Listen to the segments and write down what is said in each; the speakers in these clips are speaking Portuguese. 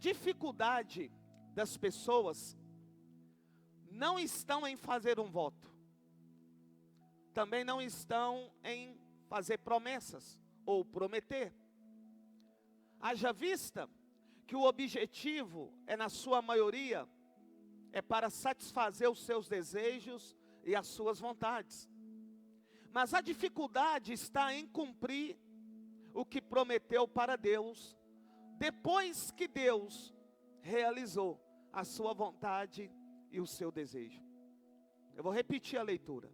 dificuldade das pessoas não estão em fazer um voto. Também não estão em fazer promessas ou prometer. Haja vista que o objetivo na sua maioria, é para satisfazer os seus desejos e as suas vontades. Mas a dificuldade está em cumprir o que prometeu para Deus, depois que Deus realizou a sua vontade e o seu desejo. Eu vou repetir a leitura.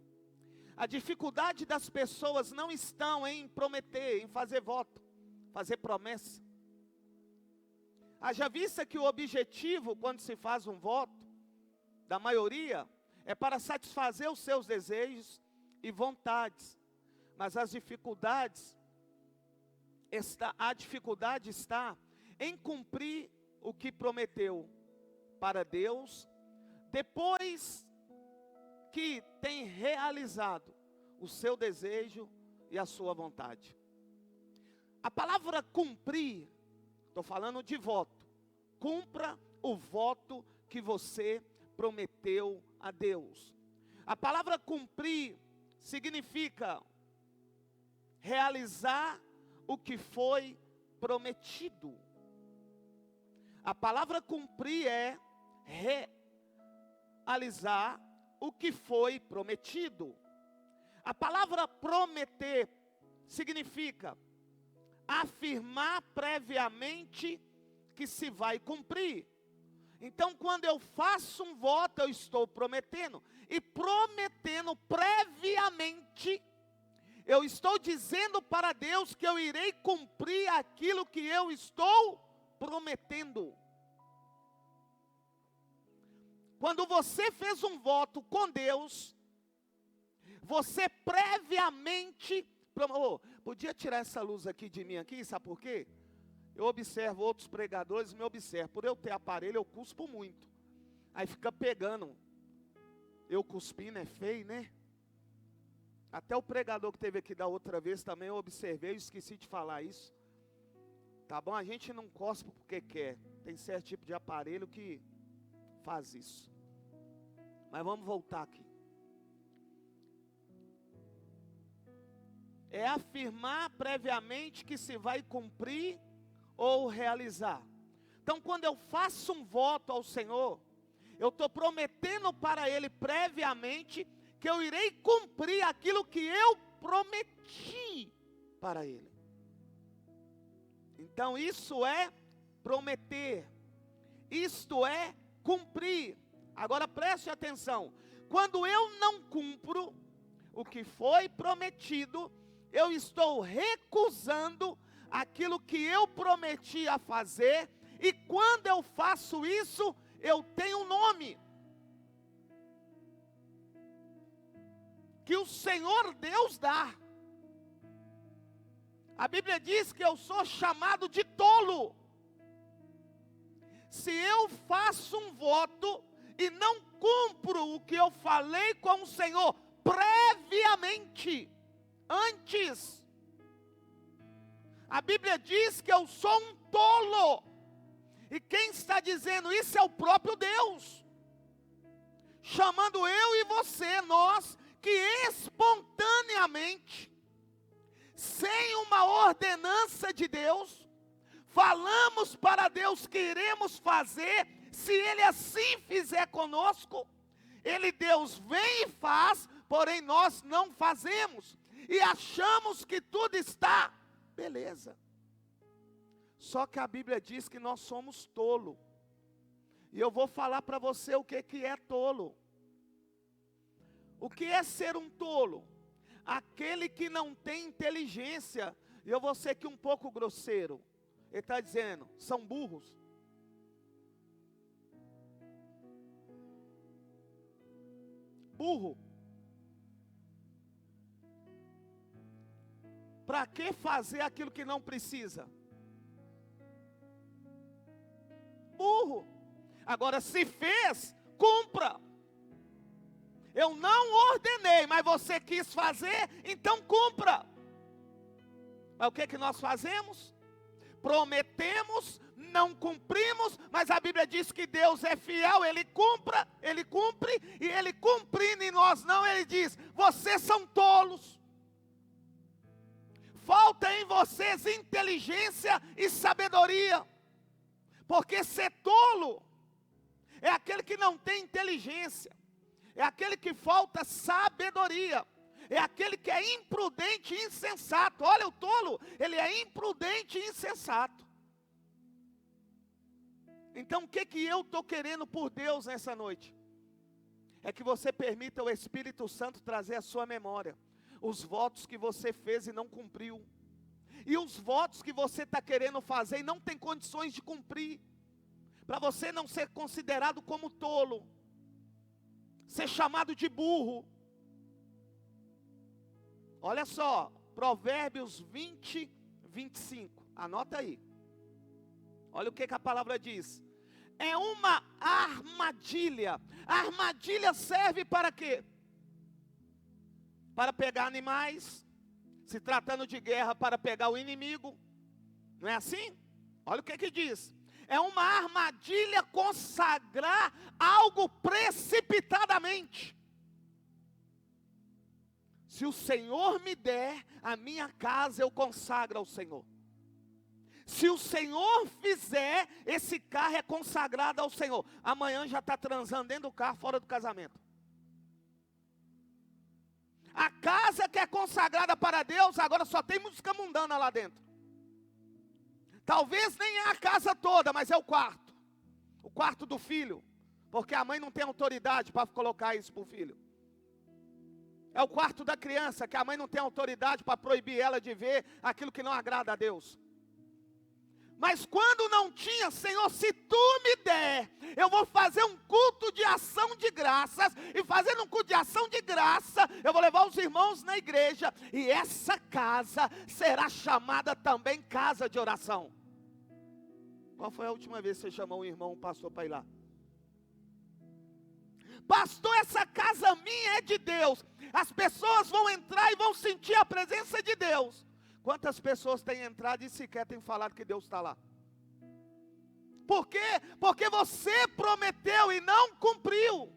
A dificuldade das pessoas não estão em prometer, em fazer voto, fazer promessa. Haja vista que o objetivo, quando se faz um voto, da maioria, é para satisfazer os seus desejos e vontades. Mas a dificuldade está em cumprir o que prometeu para Deus, depois que tem realizado o seu desejo e a sua vontade. A palavra cumprir, estou falando de voto. Cumpra o voto que você prometeu a Deus. A palavra cumprir significa realizar o que foi prometido. A palavra cumprir é realizar o que foi prometido. A palavra prometer significa afirmar previamente que se vai cumprir. Então, quando eu faço um voto, eu estou prometendo. E prometendo previamente, eu estou dizendo para Deus que eu irei cumprir aquilo que eu estou prometendo. Quando você fez um voto com Deus, você previamente... podia tirar essa luz aqui de mim aqui, sabe por quê? Eu observo outros pregadores, me observo. Por eu ter aparelho, eu cuspo muito. Aí fica pegando. Eu cuspindo é feio, né? Até o pregador que teve aqui da outra vez também eu observei, eu esqueci de falar isso. Tá bom? A gente não cospe porque quer. Tem certo tipo de aparelho que faz isso. Mas vamos voltar aqui. É afirmar previamente que se vai cumprir ou realizar. Então, quando eu faço um voto ao Senhor, eu estou prometendo para Ele previamente que eu irei cumprir aquilo que eu prometi para Ele. Então, isso é prometer. Isto é cumprir. Agora preste atenção. Quando eu não cumpro o que foi prometido, eu estou recusando aquilo que eu prometi a fazer, e quando eu faço isso, eu tenho um nome, que o Senhor Deus dá. A Bíblia diz que eu sou chamado de tolo. Se eu faço um voto e não cumpro o que eu falei com o Senhor previamente, antes, a Bíblia diz que eu sou um tolo. E quem está dizendo isso é o próprio Deus, chamando eu e você, nós, que espontaneamente, sem uma ordenança de Deus, falamos para Deus que iremos fazer, se Ele assim fizer conosco. Ele, Deus, vem e faz, porém nós não fazemos, e achamos que tudo está beleza. Só que a Bíblia diz que nós somos tolo. E eu vou falar para você o que é tolo. O que é ser um tolo? Aquele que não tem inteligência. E eu vou ser aqui um pouco grosseiro. Ele está dizendo, são burros. Burro. Para que fazer aquilo que não precisa? Burro. Agora, se fez, cumpra. Eu não ordenei, mas você quis fazer, então cumpra. Mas o que nós fazemos? Prometemos, não cumprimos, mas a Bíblia diz que Deus é fiel, Ele cumpre, e Ele cumprindo em nós não, Ele diz, vocês são tolos. Falta em vocês inteligência e sabedoria, porque ser tolo é aquele que não tem inteligência, é aquele que falta sabedoria, é aquele que é imprudente e insensato. Olha o tolo, ele é imprudente e insensato. Então o que eu estou querendo por Deus nessa noite? É que você permita o Espírito Santo trazer à sua memória os votos que você fez e não cumpriu, e os votos que você está querendo fazer e não tem condições de cumprir, para você não ser considerado como tolo, ser chamado de burro. Olha só, Provérbios 20, 25, anota aí. Olha o que a palavra diz. É uma armadilha. A armadilha serve para quê? Para pegar animais, se tratando de guerra, para pegar o inimigo. Não é assim? Olha o que diz. É uma armadilha consagrar algo precipitadamente. Se o Senhor me der, a minha casa eu consagro ao Senhor. Se o Senhor fizer, esse carro é consagrado ao Senhor. Amanhã já está transando dentro do carro, fora do casamento. A casa que é consagrada para Deus, agora só tem música mundana lá dentro. Talvez nem é a casa toda, mas é o quarto do filho, porque a mãe não tem autoridade para colocar isso para o filho. É o quarto da criança, que a mãe não tem autoridade para proibir ela de ver aquilo que não agrada a Deus. Mas quando não tinha, Senhor, se Tu me der, eu vou fazer um culto de ação de graças, e fazendo um culto de ação de graça, eu vou levar os irmãos na igreja, e essa casa será chamada também casa de oração. Qual foi a última vez que você chamou um irmão, um pastor para ir lá? Pastor, essa casa minha é de Deus. As pessoas vão entrar e vão sentir a presença de Deus. Quantas pessoas têm entrado e sequer têm falado que Deus está lá? Por quê? Porque você prometeu e não cumpriu.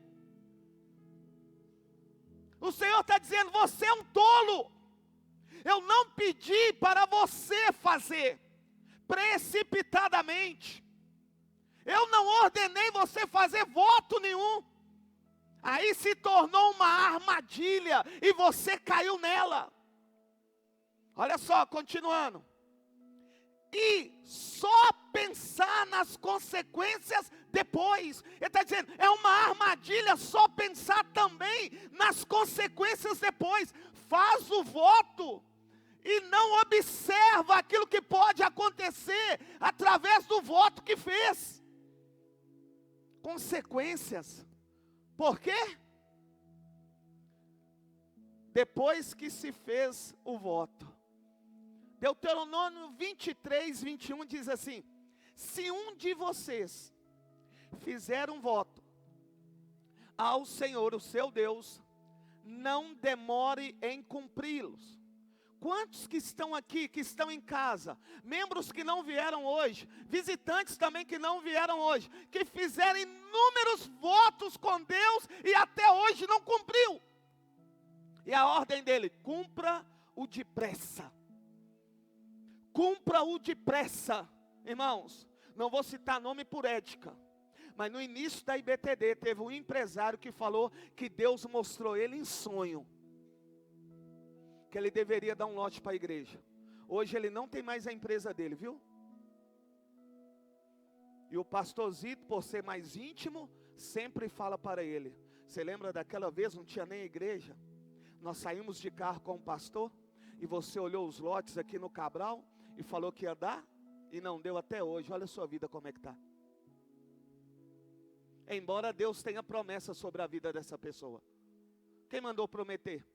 O Senhor está dizendo, você é um tolo. Eu não pedi para você fazer precipitadamente. Eu não ordenei você fazer voto nenhum. Aí se tornou uma armadilha e você caiu nela. Olha só, continuando. E só pensar nas consequências depois. Ele está dizendo, é uma armadilha só pensar também nas consequências depois. Faz o voto e não observa aquilo que pode acontecer através do voto que fez. Consequências. Por quê? Depois que se fez o voto. Deuteronômio 23, 21 diz assim: se um de vocês fizer um voto ao Senhor, o seu Deus, não demore em cumpri-los. Quantos que estão aqui, que estão em casa, membros que não vieram hoje, visitantes também que não vieram hoje, que fizeram inúmeros votos com Deus e até hoje não cumpriu? E a ordem dele, cumpra-o depressa. Cumpra-o depressa. Irmãos, não vou citar nome por ética, mas no início da IBTD teve um empresário que falou que Deus mostrou ele em sonho que ele deveria dar um lote para a igreja. Hoje ele não tem mais a empresa dele, viu? E o pastorzito, por ser mais íntimo, sempre fala para ele. Você lembra daquela vez, não tinha nem igreja? Nós saímos de carro com o pastor, e você olhou os lotes aqui no Cabral, e falou que ia dar, e não deu até hoje. Olha a sua vida como é que está. Embora Deus tenha promessa sobre a vida dessa pessoa. Quem mandou prometer?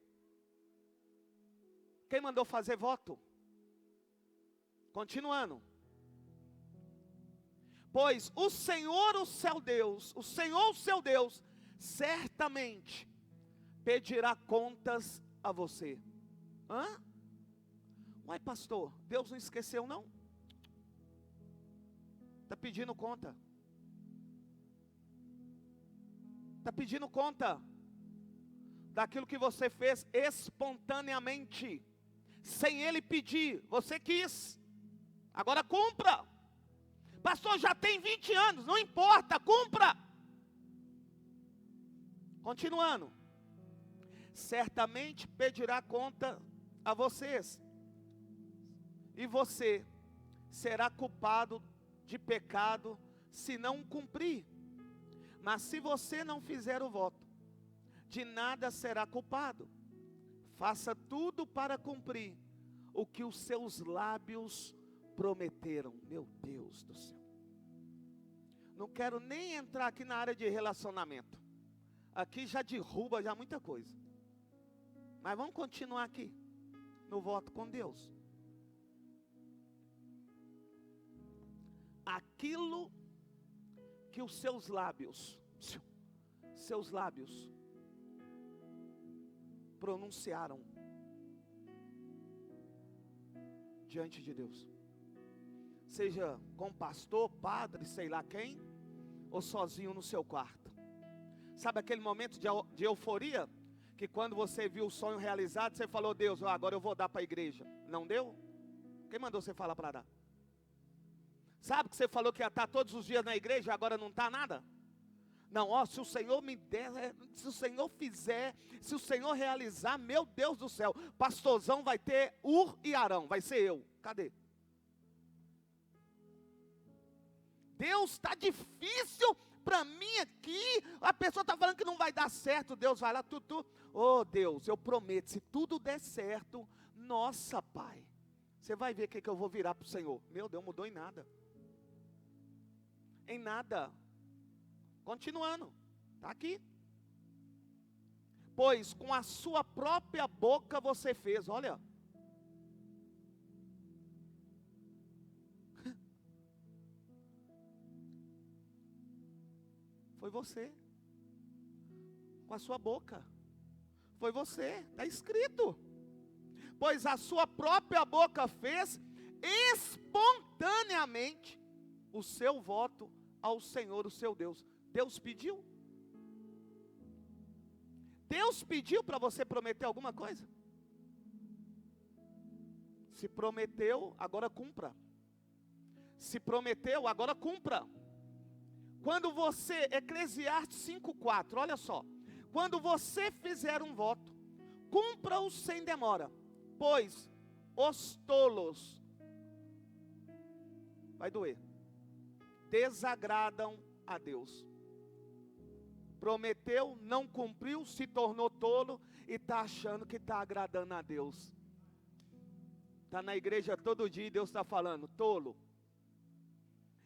Quem mandou fazer voto? Continuando. Pois o Senhor, o seu Deus, o Senhor, o seu Deus, certamente pedirá contas a você. Hã? Uai, pastor, Deus não esqueceu não? Está pedindo conta. Está pedindo conta daquilo que você fez espontaneamente, sem ele pedir. Você quis, agora cumpra. Pastor, já tem 20 anos, não importa, cumpra. Continuando. Certamente pedirá conta a vocês, e você será culpado de pecado se não cumprir. Mas se você não fizer o voto, de nada será culpado. Faça tudo para cumprir o que os seus lábios prometeram. Meu Deus do céu. Não quero nem entrar aqui na área de relacionamento. Aqui já derruba já muita coisa. Mas vamos continuar aqui no voto com Deus. Aquilo que os seus lábios pronunciaram diante de Deus, seja com pastor, padre, sei lá quem, ou sozinho no seu quarto. Sabe aquele momento de euforia, que quando você viu o sonho realizado, você falou: Deus, agora eu vou dar para a igreja. Não deu? Quem mandou você falar para dar? Sabe que você falou que ia estar todos os dias na igreja, agora não está nada? Não, se o Senhor me der, se o Senhor fizer, se o Senhor realizar, meu Deus do céu, pastorzão vai ter Ur e Arão, vai ser eu. Cadê? Deus, está difícil para mim aqui, a pessoa está falando que não vai dar certo, Deus vai lá, oh Deus, eu prometo, se tudo der certo, nossa Pai, você vai ver o que eu vou virar para o Senhor. Meu Deus, mudou em nada. Em nada. Continuando, está aqui. Pois com a sua própria boca você fez, olha. Foi você. Com a sua boca. Foi você, está escrito. Pois a sua própria boca fez espontaneamente o seu voto ao Senhor, o seu Deus. Deus pediu? Deus pediu para você prometer alguma coisa? Se prometeu, agora cumpra. Se prometeu, agora cumpra. Quando você, Eclesiastes 5:4, olha só. Quando você fizer um voto, cumpra-o sem demora, pois os tolos, vai doer, desagradam a Deus. Prometeu, não cumpriu, se tornou tolo e está achando que está agradando a Deus. Está na igreja todo dia e Deus está falando: tolo.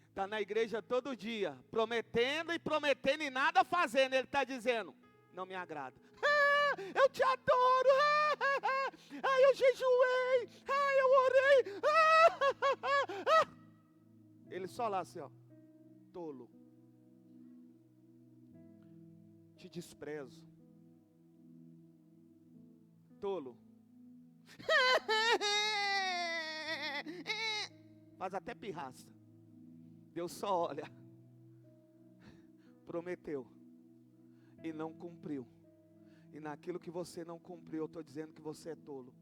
Está na igreja todo dia, prometendo e nada fazendo. Ele está dizendo: não me agrada. Eu te adoro. Eu jejuei. Eu orei. Ele só lá assim, ó, tolo. Te desprezo. Tolo. Faz até pirraça. Deus só olha. Prometeu e não cumpriu. E naquilo que você não cumpriu, eu estou dizendo que você é tolo.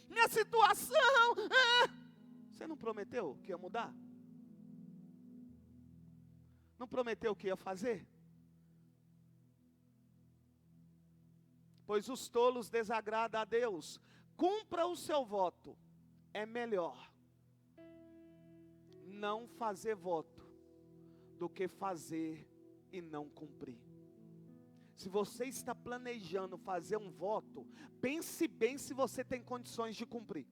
Minha situação. Você não prometeu que ia mudar? Não prometeu que ia fazer? Pois os tolos desagradam a Deus. Cumpra o seu voto. É melhor não fazer voto do que fazer e não cumprir. Se você está planejando fazer um voto, pense bem se você tem condições de cumprir.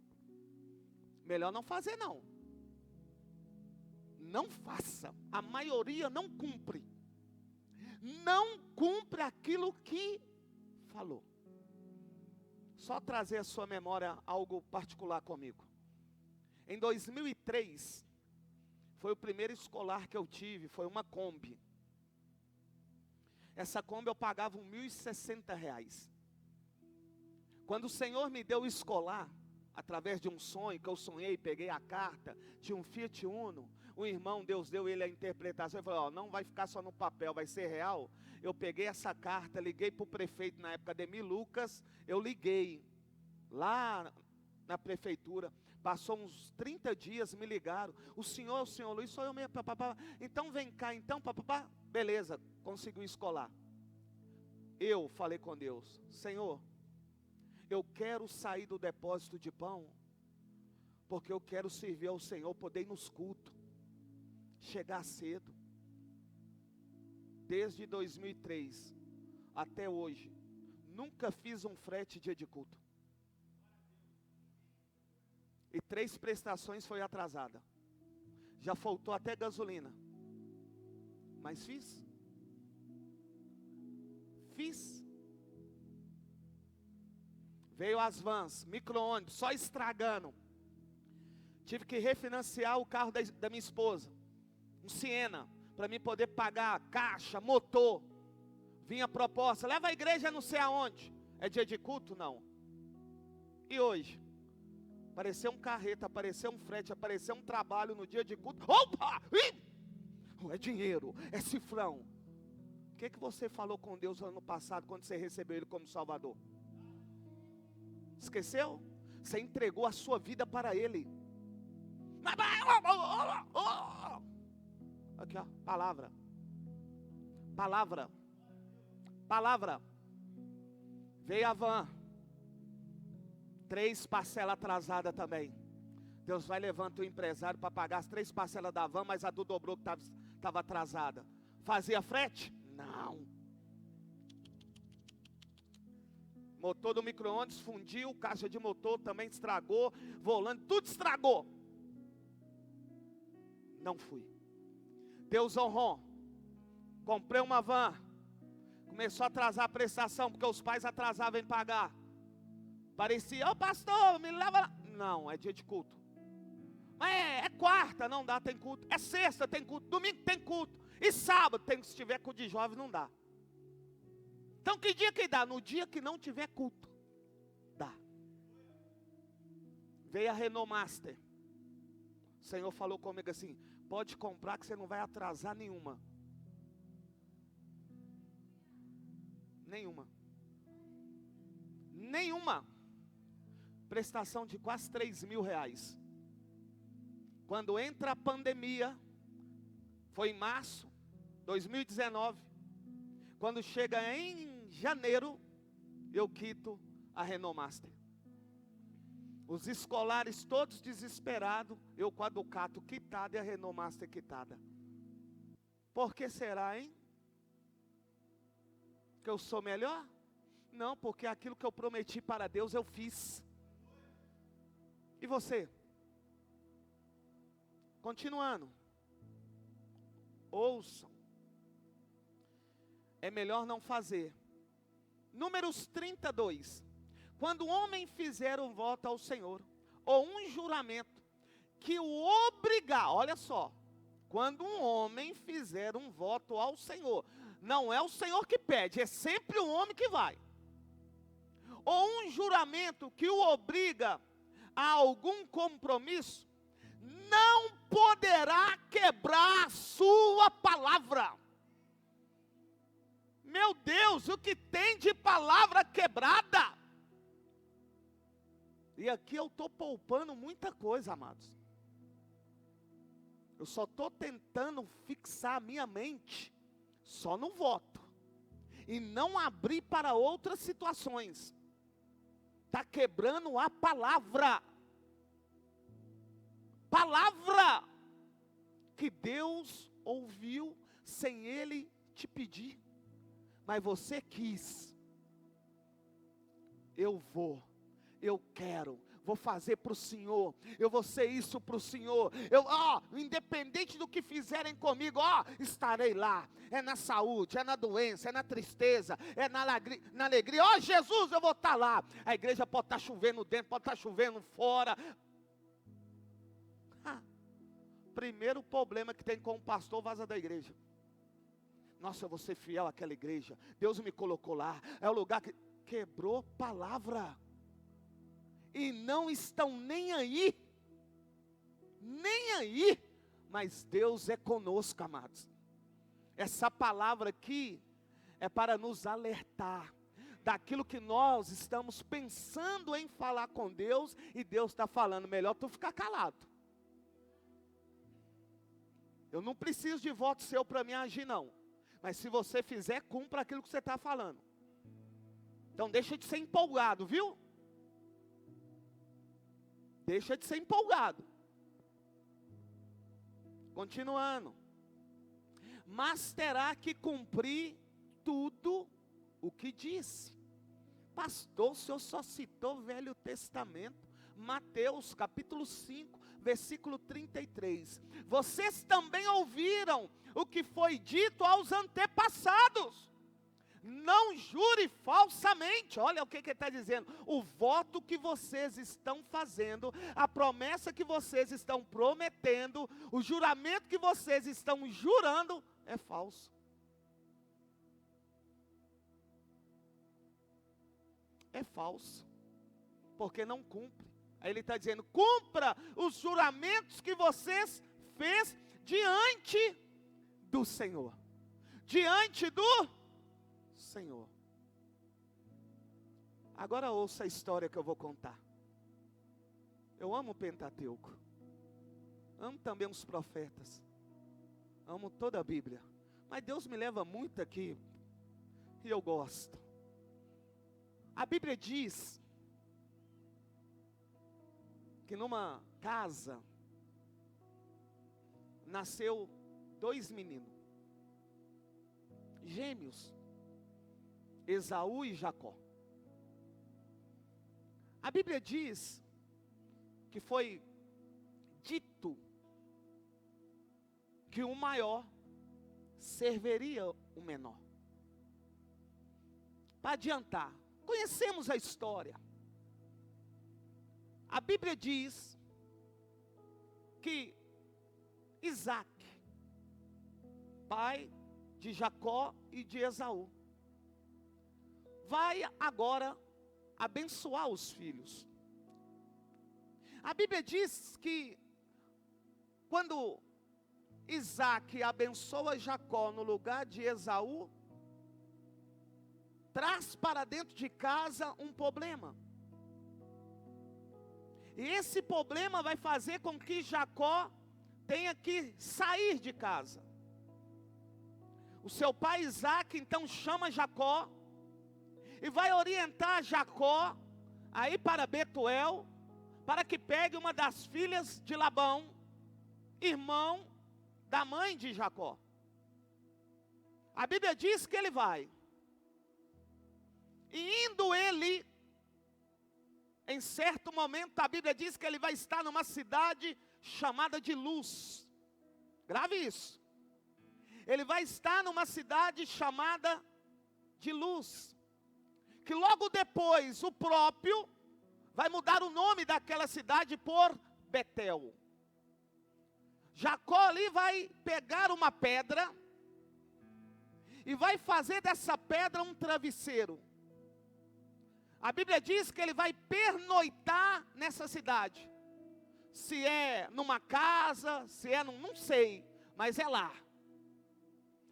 Melhor não fazer não. Não faça. A maioria não cumpre. Não cumpre aquilo que falou. Só trazer à sua memória algo particular comigo. Em 2003, foi o primeiro escolar que eu tive, foi uma Kombi. Essa Kombi eu pagava R$1.060. Quando o Senhor me deu o escolar, através de um sonho que eu sonhei, peguei a carta, tinha um Fiat Uno, Um irmão, Deus deu ele a interpretação, ele falou, ó, não vai ficar só no papel, vai ser real. Eu peguei essa carta, liguei para o prefeito na época, Ademir Lucas, eu liguei lá na prefeitura, passou uns 30 dias, me ligaram, o senhor Luiz, sou eu mesmo, papapá. Então vem cá, então, papapá, beleza, conseguiu escolar. Eu falei com Deus, Senhor, eu quero sair do depósito de pão, porque eu quero servir ao Senhor, poder ir nos cultos, chegar cedo. Desde 2003 até hoje, nunca fiz um frete dia de culto. E 3 prestações foi atrasada. Já faltou até gasolina. Mas fiz. Veio as vans, micro-ônibus, só estragando. Tive que refinanciar o carro da minha esposa. Um Siena, para mim poder pagar caixa, motor. Vinha a proposta, leva a igreja não sei aonde. É dia de culto? Não. E hoje? Apareceu um carreta, apareceu um frete, apareceu um trabalho no dia de culto. Opa! É dinheiro, é cifrão. O que você falou com Deus ano passado, quando você recebeu Ele como Salvador? Esqueceu? Você entregou a sua vida para Ele. Aqui ó, palavra. Veio a van. 3 parcelas atrasadas também. Deus vai levantar o empresário para pagar as 3 parcelas da van, mas a do dobrou que estava atrasada. Fazia frete? Não. Motor do micro-ônibus fundiu, caixa de motor também estragou, volante, tudo estragou. Não fui. Deus honrou. Comprei uma van. Começou a atrasar a prestação, porque os pais atrasavam em pagar. Parecia, ô pastor, me leva lá. Não, é dia de culto. É quarta, não dá, tem culto. É sexta, tem culto. Domingo tem culto. E sábado, se tiver culto de jovem, não dá. Então que dia que dá? No dia que não tiver culto, dá. Veio a Renault Master. O Senhor falou comigo assim, pode comprar que você não vai atrasar nenhuma. Nenhuma. Prestação de quase 3 mil reais. Quando entra a pandemia, foi em março de 2019, quando chega em janeiro, eu quito a Renault Master. Os escolares todos desesperados, eu com a Ducato quitada e a Renault Master quitada. Por que será, hein? Que eu sou melhor? Não, porque aquilo que eu prometi para Deus eu fiz. E você? Continuando. Ouçam. É melhor não fazer. Números 32. Quando o homem fizer um voto ao Senhor, ou um juramento, que o obrigar, olha só. Quando um homem fizer um voto ao Senhor, não é o Senhor que pede, é sempre o homem que vai. Ou um juramento que o obriga a algum compromisso, não poderá quebrar a sua palavra. Meu Deus, o que tem de palavra quebrada? E aqui eu estou poupando muita coisa, amados. Eu só estou tentando fixar a minha mente só no voto. E não abrir para outras situações. Está quebrando a palavra. Palavra que Deus ouviu sem Ele te pedir. Mas você quis. Eu quero, vou fazer para o Senhor, eu vou ser isso para o Senhor, independente do que fizerem comigo, estarei lá, é na saúde, é na doença, é na tristeza, é na alegria, Jesus, eu vou estar lá. A igreja pode estar chovendo dentro, pode estar chovendo fora. Primeiro problema que tem com o pastor, vaza da igreja. Nossa, eu vou ser fiel àquela igreja, Deus me colocou lá, é o lugar que quebrou palavra. E não estão nem aí mas Deus é conosco, amados. Essa palavra aqui é para nos alertar daquilo que nós estamos pensando em falar com Deus, e Deus está falando, melhor tu ficar calado. Eu não preciso de voto seu para me agir, não. Mas se você fizer, cumpra aquilo que você está falando. Então deixa de ser empolgado, viu? Deixa de ser empolgado. Continuando. Mas terá que cumprir tudo o que disse. Pastor, o senhor só citou o Velho Testamento. Mateus capítulo 5, versículo 33. Vocês também ouviram o que foi dito aos antepassados. Não jure falsamente. Olha o que ele está dizendo. O voto que vocês estão fazendo, a promessa que vocês estão prometendo, o juramento que vocês estão jurando é falso. É falso, porque não cumpre. Aí ele está dizendo, cumpra os juramentos que vocês fez diante do Senhor. Diante do Senhor. Agora ouça a história que eu vou contar. Eu amo o Pentateuco. Amo também os profetas. Amo toda a Bíblia. Mas Deus me leva muito aqui. E eu gosto. A Bíblia diz que numa casa nasceu 2 meninos, gêmeos, Esaú e Jacó. A Bíblia diz que foi dito que o maior serviria o menor. Para adiantar, conhecemos a história. A Bíblia diz que Isaac, pai de Jacó e de Esaú, vai agora abençoar os filhos. A Bíblia diz que quando Isaac abençoa Jacó no lugar de Esaú, traz para dentro de casa um problema. E esse problema vai fazer com que Jacó tenha que sair de casa. O seu pai Isaac então chama Jacó e vai orientar Jacó a ir para Betuel, para que pegue uma das filhas de Labão, irmão da mãe de Jacó. A Bíblia diz que ele vai. E indo ele, em certo momento, a Bíblia diz que ele vai estar numa cidade chamada de Luz. Grave isso. Ele vai estar numa cidade chamada de Luz. Que logo depois o próprio vai mudar o nome daquela cidade por Betel. Jacó ali vai pegar uma pedra e vai fazer dessa pedra um travesseiro. A Bíblia diz que ele vai pernoitar nessa cidade. Se é numa casa, se é não sei, mas é lá.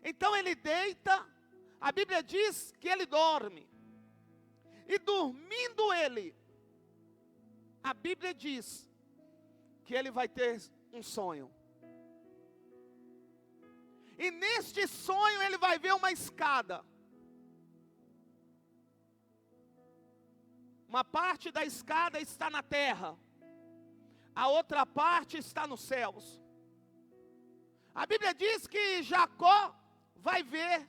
Então ele deita, a Bíblia diz que ele dorme. E dormindo ele, a Bíblia diz que ele vai ter um sonho. E neste sonho ele vai ver uma escada. Uma parte da escada está na terra, a outra parte está nos céus. A Bíblia diz que Jacó vai ver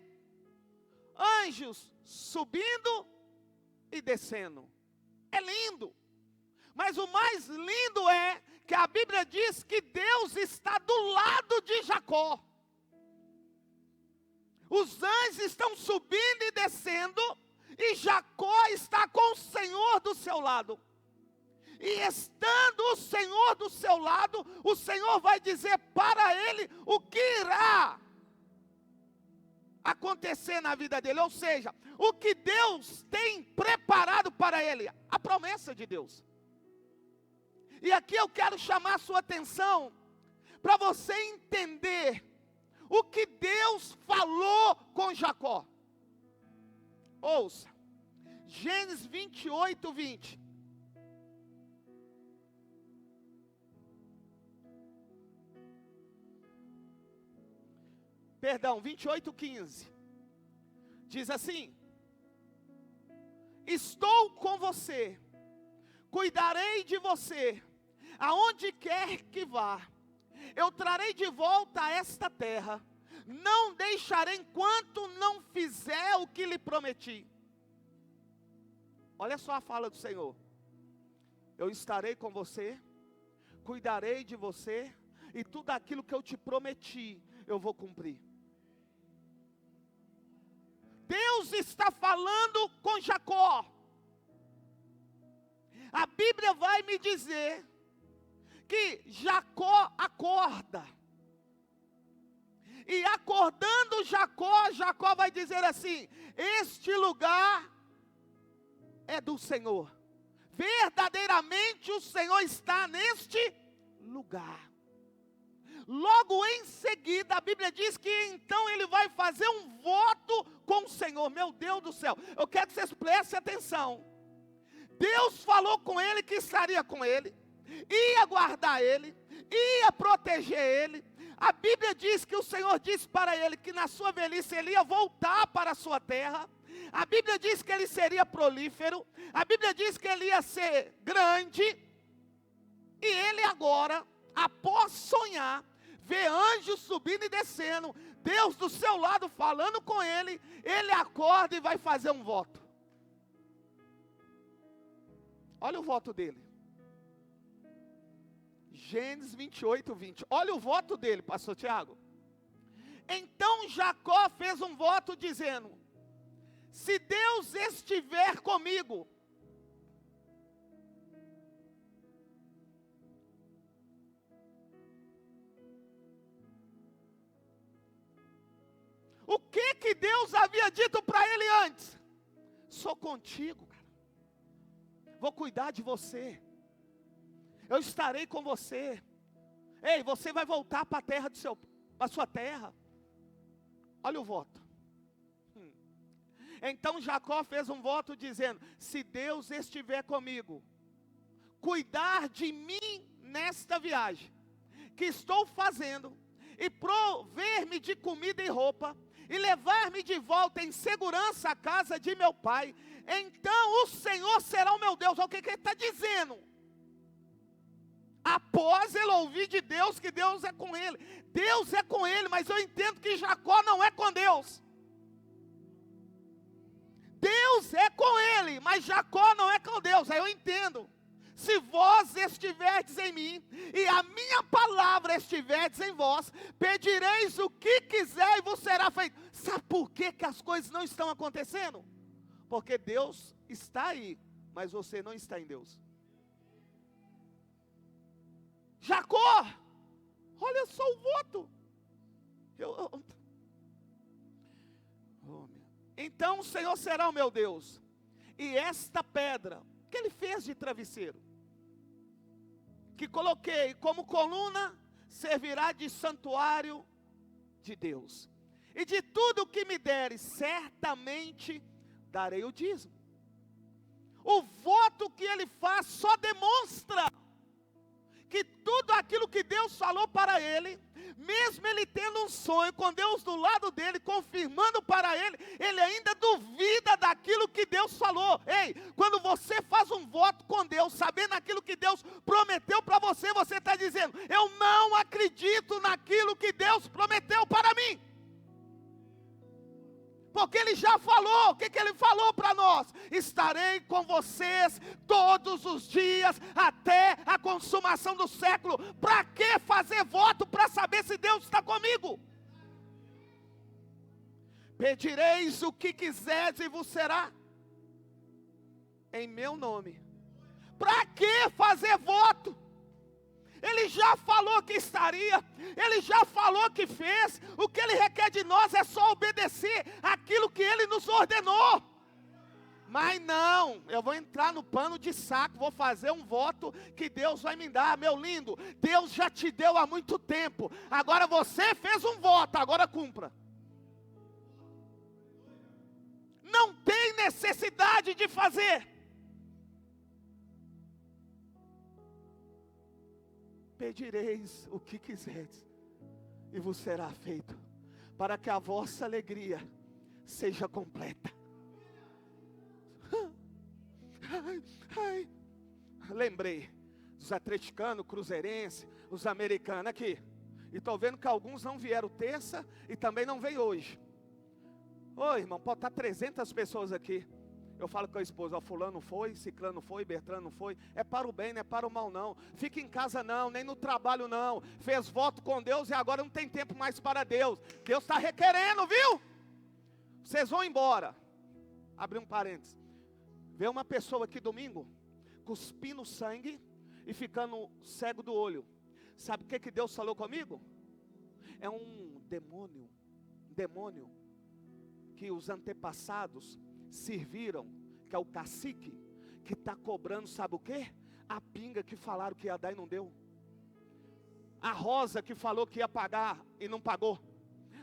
anjos subindo e descendo. É lindo. Mas o mais lindo é que a Bíblia diz que Deus está do lado de Jacó. Os anjos estão subindo e descendo, e Jacó está com o Senhor do seu lado. E estando o Senhor do seu lado, o Senhor vai dizer para ele o que irá acontecer na vida dele. Ou seja, o que Deus tem preparado para ele. A promessa de Deus. E aqui eu quero chamar a sua atenção para você entender o que Deus falou com Jacó. Ouça, Gênesis 28, 20. Perdão, 28, 15. Diz assim: estou com você, cuidarei de você, aonde quer que vá. Eu trarei de volta a esta terra, não deixarei enquanto não fizer o que lhe prometi. Olha só a fala do Senhor: eu estarei com você, cuidarei de você, e tudo aquilo que eu te prometi, eu vou cumprir. Deus está falando com Jacó. A Bíblia vai me dizer que Jacó acorda. E acordando Jacó vai dizer assim: este lugar é do Senhor. Verdadeiramente o Senhor está neste lugar. Logo em seguida, a Bíblia diz que então ele vai fazer um voto com o Senhor. Meu Deus do céu, eu quero que vocês prestem atenção. Deus falou com ele que estaria com ele, ia guardar ele, ia proteger ele. A Bíblia diz que o Senhor disse para ele que na sua velhice ele ia voltar para a sua terra. A Bíblia diz que ele seria prolífero. A Bíblia diz que ele ia ser grande. E ele agora, após sonhar, ver anjos subindo e descendo, Deus do seu lado falando com ele, ele acorda e vai fazer um voto. Olha o voto dele. Gênesis 28, 20. Olha o voto dele, pastor Tiago. Então Jacó fez um voto dizendo: se Deus estiver comigo, o que Deus havia dito para ele antes? Sou contigo, cara. Vou cuidar de você. Eu estarei com você. Ei, você vai voltar para a terra para sua terra. Olha o voto. Então Jacó fez um voto dizendo: se Deus estiver comigo, cuidar de mim nesta viagem que estou fazendo, e prover-me de comida e roupa, e levar-me de volta em segurança à casa de meu pai, então o Senhor será o meu Deus. Olha o que ele está dizendo. Após ele ouvir de Deus que Deus é com ele. Deus é com ele, mas eu entendo que Jacó não é com Deus. Deus é com ele, mas Jacó não é com Deus. Aí eu entendo. Se vós estiverdes em mim, e a minha palavra estiverdes em vós, pedireis o que quiser e vos será feito. Sabe por que as coisas não estão acontecendo? Porque Deus está aí, mas você não está em Deus. Jacó, olha só o voto. Então o Senhor será o meu Deus, e esta pedra que ele fez de travesseiro, que coloquei como coluna, servirá de santuário de Deus. E de tudo que me deres, certamente darei o dízimo. O voto que ele faz só demonstra que tudo aquilo que Deus falou para ele, mesmo ele tendo um sonho com Deus do lado dele, confirmando para ele, ele ainda duvida daquilo que Deus falou. Ei, quando você faz um voto com Deus, sabendo aquilo que Deus prometeu para você, você está dizendo: eu não acredito naquilo que Deus prometeu para mim. Porque ele já falou. O que ele falou para nós? Estarei com vocês todos os dias, até a consumação do século. Para que fazer voto para saber se Deus está comigo? Pedireis o que quiserdes e vos será em meu nome. Para que fazer voto? Ele já falou que estaria, ele já falou que fez. O que ele requer de nós é só obedecer aquilo que ele nos ordenou. Mas não, eu vou entrar no pano de saco, vou fazer um voto que Deus vai me dar. Meu lindo, Deus já te deu há muito tempo. Agora você fez um voto, agora cumpra. Não tem necessidade de fazer. Pedireis o que quiserdes, e vos será feito, para que a vossa alegria seja completa. Lembrei dos atleticanos, cruzeirenses, os americanos aqui. E estou vendo que alguns não vieram terça e também não veio hoje. Ô irmão, pode estar 300 pessoas aqui. Eu falo com a esposa, ó, fulano foi, ciclano foi, Bertrano não foi. É para o bem, não é para o mal não. Fica em casa não, nem no trabalho não. Fez voto com Deus e agora não tem tempo mais para Deus. Deus está requerendo, viu? Vocês vão embora. Abri um parênteses. Vê uma pessoa aqui domingo, cuspindo sangue e ficando cego do olho. Sabe o que Deus falou comigo? É um demônio que os antepassados serviram, que é o cacique, que está cobrando, sabe o quê? A pinga que falaram que ia dar e não deu. A rosa que falou que ia pagar e não pagou.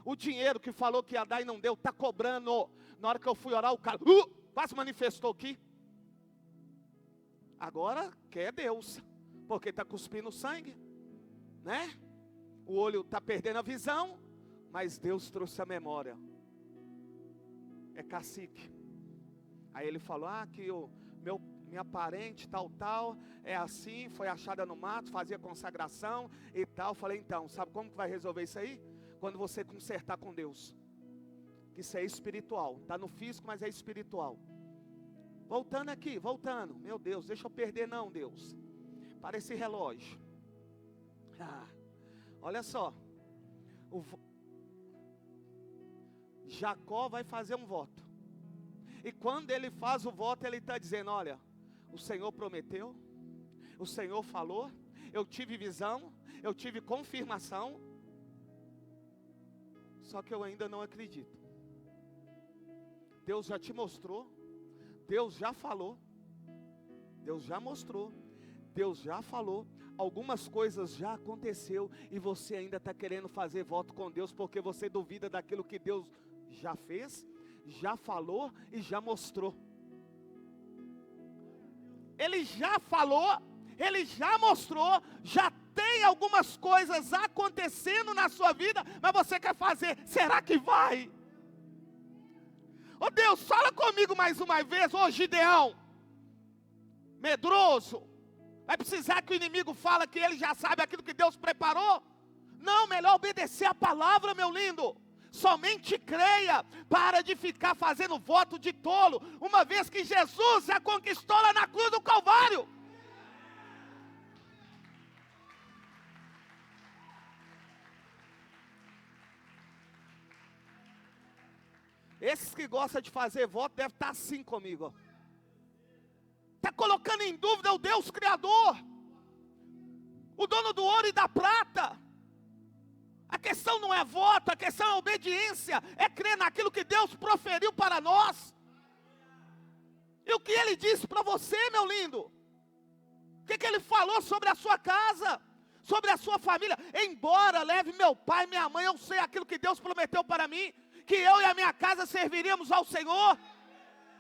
O dinheiro que falou que ia dar e não deu, está cobrando. Na hora que eu fui orar, o cara quase manifestou aqui. Agora quer Deus, porque está cuspindo sangue, né? O olho está perdendo a visão, mas Deus trouxe a memória. É cacique. Aí ele falou, que minha parente tal, é assim, foi achada no mato, fazia consagração e tal. Falei, então, sabe como que vai resolver isso aí? Quando você consertar com Deus. Isso é espiritual, está no físico, mas é espiritual. Voltando aqui, meu Deus, deixa eu perder não, Deus. Para esse relógio. Olha só. Jacó vai fazer um voto. E quando ele faz o voto, ele está dizendo, olha, o Senhor prometeu, o Senhor falou, eu tive visão, eu tive confirmação, só que eu ainda não acredito. Deus já te mostrou, Deus já falou, Deus já mostrou, Deus já falou, algumas coisas já aconteceu, e você ainda está querendo fazer voto com Deus, porque você duvida daquilo que Deus já fez, já falou e já mostrou. Ele já falou, ele já mostrou, já tem algumas coisas acontecendo na sua vida, mas você quer fazer, será que vai? Ô Deus, fala comigo mais uma vez, ô Gideão, medroso, vai precisar que o inimigo fale que ele já sabe aquilo que Deus preparou? Não, melhor obedecer a palavra, meu lindo. Somente creia, para de ficar fazendo voto de tolo, uma vez que Jesus já conquistou lá na cruz do Calvário. Esses que gostam de fazer voto devem estar assim comigo. Está colocando em dúvida o Deus Criador, o dono do ouro e da prata. A questão não é voto, a questão é obediência, é crer naquilo que Deus proferiu para nós. E o que Ele disse para você, meu lindo? O que Ele falou sobre a sua casa, sobre a sua família? Embora leve meu pai e minha mãe, eu sei aquilo que Deus prometeu para mim, que eu e a minha casa serviríamos ao Senhor.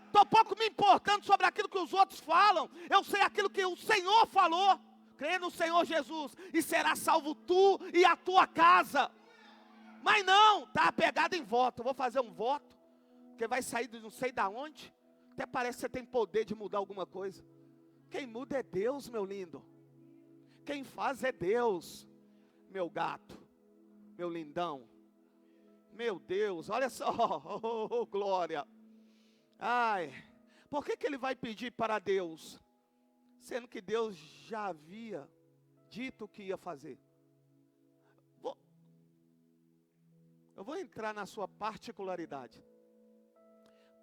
Estou pouco me importando sobre aquilo que os outros falam, eu sei aquilo que o Senhor falou. Crê no Senhor Jesus e será salvo tu e a tua casa. Mas não, está apegado em voto. Eu vou fazer um voto, que vai sair de não sei da onde. Até parece que você tem poder de mudar alguma coisa. Quem muda é Deus, meu lindo. Quem faz é Deus, meu gato, meu lindão. Meu Deus, olha só, oh, glória. Ai, por que Ele vai pedir para Deus? Sendo que Deus já havia dito o que ia fazer. Eu vou entrar na sua particularidade.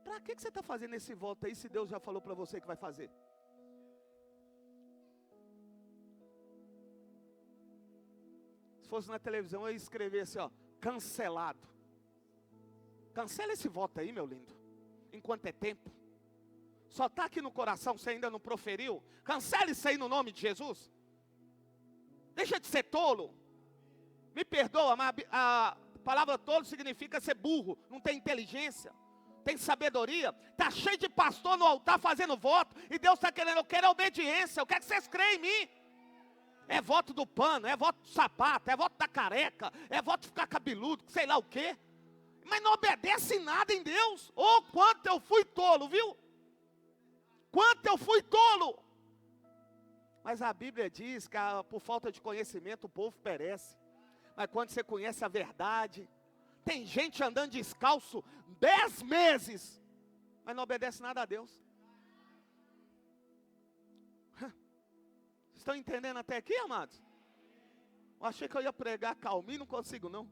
Para que você está fazendo esse voto aí, se Deus já falou para você que vai fazer? Se fosse na televisão, eu ia escrever assim, ó, cancelado. Cancela esse voto aí, meu lindo, enquanto é tempo. Só está aqui no coração, você ainda não proferiu? Cancele isso aí no nome de Jesus. Deixa de ser tolo. Me perdoa, mas a palavra tolo significa ser burro, não tem inteligência, tem sabedoria. Está cheio de pastor no altar fazendo voto, e Deus está querendo, eu quero a obediência, eu quero que vocês creem em mim. É voto do pano, é voto do sapato, é voto da careca, é voto de ficar cabeludo, sei lá o quê. Mas não obedece nada em Deus. Oh, quanto eu fui tolo, viu? Quanto eu fui tolo. Mas a Bíblia diz que por falta de conhecimento o povo perece. Mas quando você conhece a verdade, tem gente andando descalço 10 meses, mas não obedece nada a Deus. Estão entendendo até aqui, amados? Eu achei que eu ia pregar calminho, não consigo não.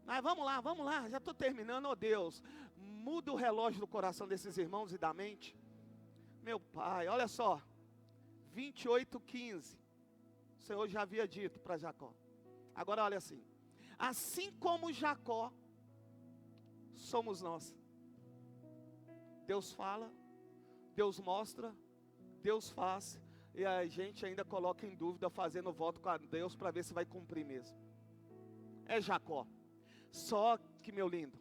Mas vamos lá, já estou terminando. Oh Deus, muda o relógio do coração desses irmãos e da mente. Meu Pai, olha só, 28:15, o Senhor já havia dito para Jacó. Agora olha assim como Jacó, somos nós. Deus fala, Deus mostra, Deus faz, e a gente ainda coloca em dúvida, fazendo voto com Deus para ver se vai cumprir mesmo. É Jacó. Só que, meu lindo,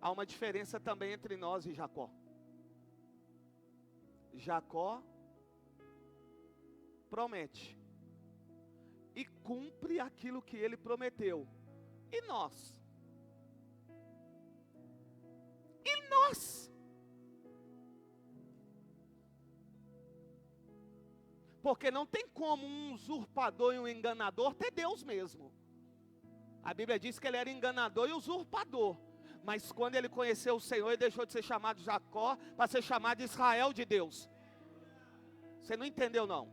há uma diferença também entre nós e Jacó. Jacó promete e cumpre aquilo que ele prometeu. E nós? E nós? Porque não tem como um usurpador e um enganador ter Deus mesmo. A Bíblia diz que ele era enganador e usurpador. Mas quando ele conheceu o Senhor, ele deixou de ser chamado Jacó para ser chamado Israel de Deus. Você não entendeu não?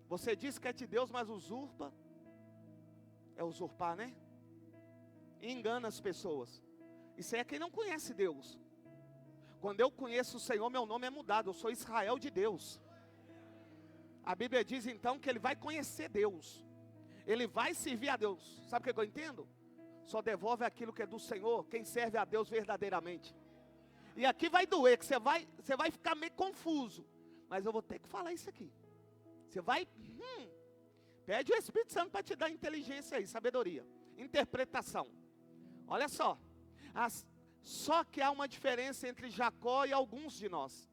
Você diz que é de Deus, mas usurpa. É usurpar, né? E engana as pessoas. Isso aí é quem não conhece Deus. Quando eu conheço o Senhor, meu nome é mudado. Eu sou Israel de Deus. A Bíblia diz então que ele vai conhecer Deus. Ele vai servir a Deus. Sabe o que eu entendo? Só devolve aquilo que é do Senhor quem serve a Deus verdadeiramente. E aqui vai doer, que você vai ficar meio confuso. Mas eu vou ter que falar isso aqui. Você vai, pede o Espírito Santo para te dar inteligência aí, sabedoria, interpretação. Olha só, só que há uma diferença entre Jacó e alguns de nós.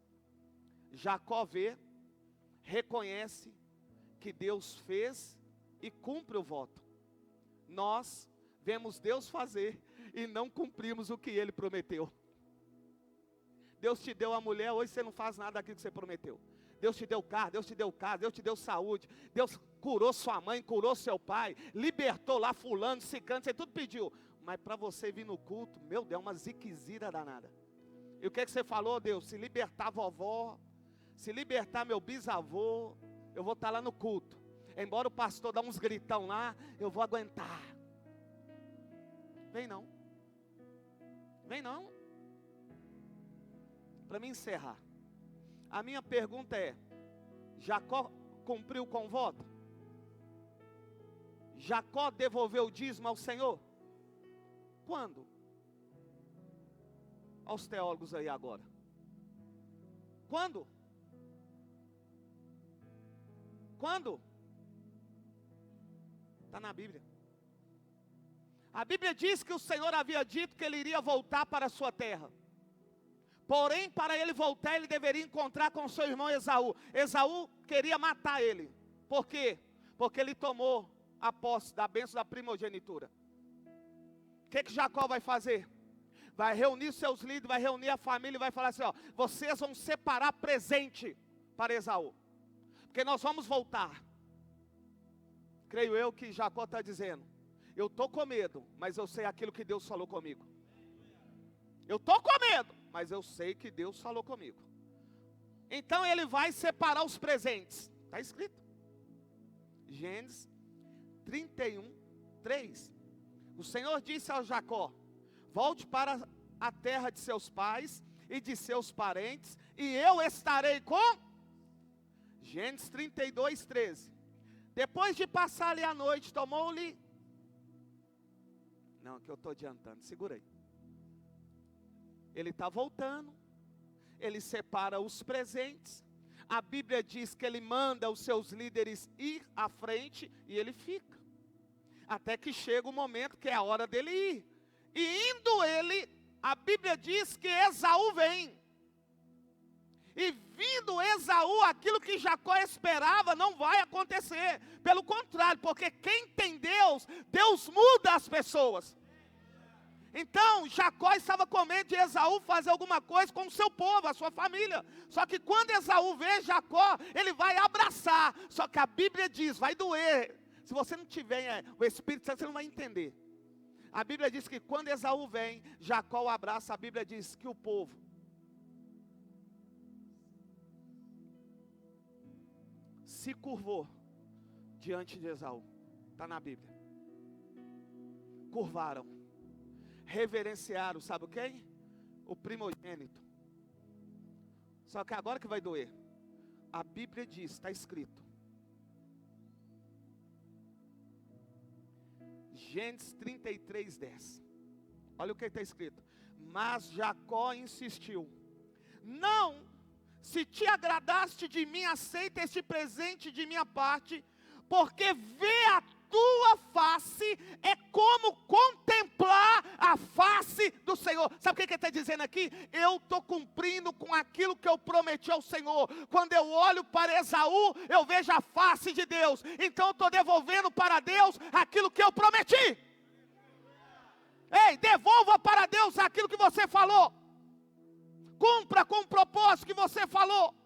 Jacó vê, reconhece que Deus fez e cumpre o voto. Nós vemos Deus fazer e não cumprimos o que Ele prometeu. Deus te deu a mulher, hoje você não faz nada daquilo que você prometeu. Deus te deu carro, Deus te deu casa, Deus te deu saúde, Deus curou sua mãe, curou seu pai, libertou lá fulano, ciclano, você tudo pediu. Mas para você vir no culto, meu Deus, uma ziquezira danada. E o que você falou, Deus? Se libertar a vovó, se libertar meu bisavô, eu vou estar lá no culto. Embora o pastor dê uns gritão lá, eu vou aguentar. Vem não. Vem não. Para me encerrar, a minha pergunta é: Jacó cumpriu com o voto? Jacó devolveu o dízimo ao Senhor? Quando? Aos teólogos aí agora. Quando? Quando? Está na Bíblia. A Bíblia diz que o Senhor havia dito que ele iria voltar para a sua terra. Porém, para ele voltar, ele deveria encontrar com seu irmão Esaú. Esaú queria matar ele. Por quê? Porque ele tomou a posse da bênção da primogenitura. O que Jacó vai fazer? Vai reunir seus líderes, vai reunir a família e vai falar assim, ó, vocês vão separar presente para Esaú. Porque nós vamos voltar. Creio eu que Jacó está dizendo, eu estou com medo, mas eu sei aquilo que Deus falou comigo. Eu estou com medo, mas eu sei que Deus falou comigo. Então ele vai separar os presentes. Está escrito. Gênesis 31:3. O Senhor disse a Jacó, volte para a terra de seus pais e de seus parentes, e eu estarei com... Gênesis 32:13. Depois de passar-lhe a noite, tomou-lhe... Não, que eu estou adiantando, segura aí. Ele está voltando, ele separa os presentes. A Bíblia diz que ele manda os seus líderes ir à frente e ele fica. Até que chega o momento que é a hora dele ir. E indo ele, a Bíblia diz que Esaú vem. E vindo Esaú, aquilo que Jacó esperava não vai acontecer. Pelo contrário, porque quem tem Deus, Deus muda as pessoas. Então, Jacó estava com medo de Esaú fazer alguma coisa com o seu povo, a sua família. Só que quando Esaú vê Jacó, ele vai abraçar. Só que a Bíblia diz, vai doer. Se você não tiver o Espírito Santo, você não vai entender. A Bíblia diz que quando Esaú vem, Jacó o abraça. A Bíblia diz que o povo se curvou diante de Esaú. Está na Bíblia. Curvaram. Reverenciaram, sabe o quê? O primogênito. Só que agora que vai doer. A Bíblia diz, está escrito. Gênesis 33, 10. Olha o que está escrito. Mas Jacó insistiu. Não, se te agradaste de mim, aceita este presente de minha parte, porque ver a tua face é como contemplar a face do Senhor. Sabe o que ele está dizendo aqui? Eu estou cumprindo com aquilo que eu prometi ao Senhor. Quando eu olho para Esaú, eu vejo a face de Deus. Então eu estou devolvendo para Deus aquilo que eu prometi. Ei, devolva para Deus aquilo que você falou. Cumpra com o propósito que você falou.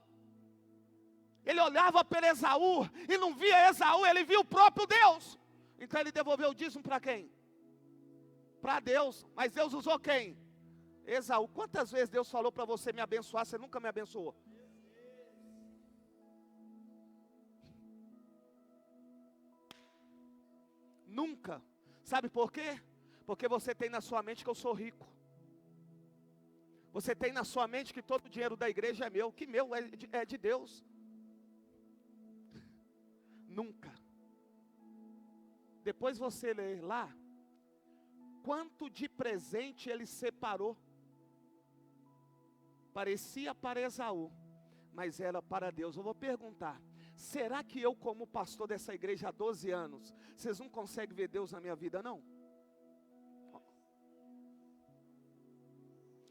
Ele olhava para Esaú e não via Esaú, ele via o próprio Deus. Então ele devolveu o dízimo para quem? Para Deus. Mas Deus usou quem? Esaú. Quantas vezes Deus falou para você me abençoar, você nunca me abençoou? Nunca. Sabe por quê? Porque você tem na sua mente que eu sou rico. Você tem na sua mente que todo o dinheiro da igreja é meu. Que meu é de Deus. Nunca. Depois você lê lá, quanto de presente ele separou. Parecia para Esaú, mas era para Deus. Eu vou perguntar, será que eu como pastor dessa igreja há 12 anos, vocês não conseguem ver Deus na minha vida não?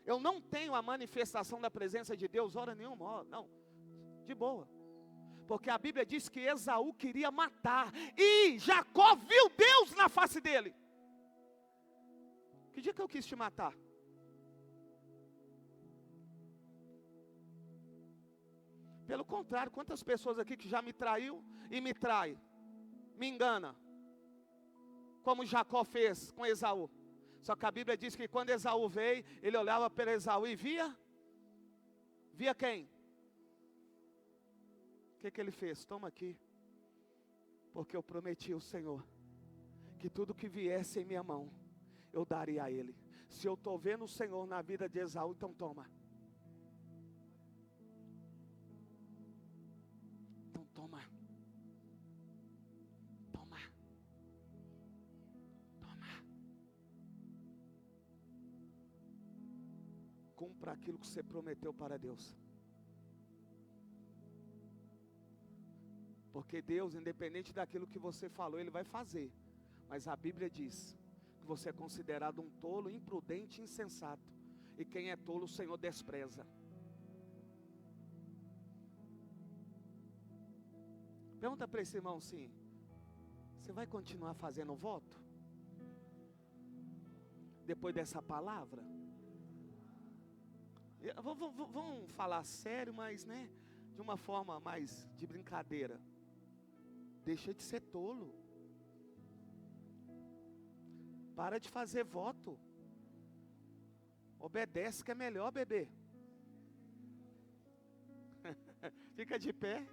Eu não tenho a manifestação da presença de Deus hora nenhuma, não, de boa. Porque a Bíblia diz que Esaú queria matar. E Jacó viu Deus na face dele. Que dia que eu quis te matar? Pelo contrário, quantas pessoas aqui que já me traiu e me trai, me engana. Como Jacó fez com Esaú. Só que a Bíblia diz que quando Esaú veio, ele olhava para Esaú e via. Via quem? O que ele fez? Toma aqui. Porque eu prometi ao Senhor que tudo que viesse em minha mão, eu daria a ele. Se eu estou vendo o Senhor na vida de Esaú, então toma. Então toma. Toma. Toma. Cumpra aquilo que você prometeu para Deus. Porque Deus, independente daquilo que você falou, Ele vai fazer. Mas a Bíblia diz que você é considerado um tolo, imprudente e insensato. E quem é tolo, o Senhor despreza. Pergunta para esse irmão assim, você vai continuar fazendo voto? Depois dessa palavra? Vamos falar sério, mas de uma forma mais de brincadeira. Deixa de ser tolo. Para de fazer voto. Obedece que é melhor, bebê. Fica de pé.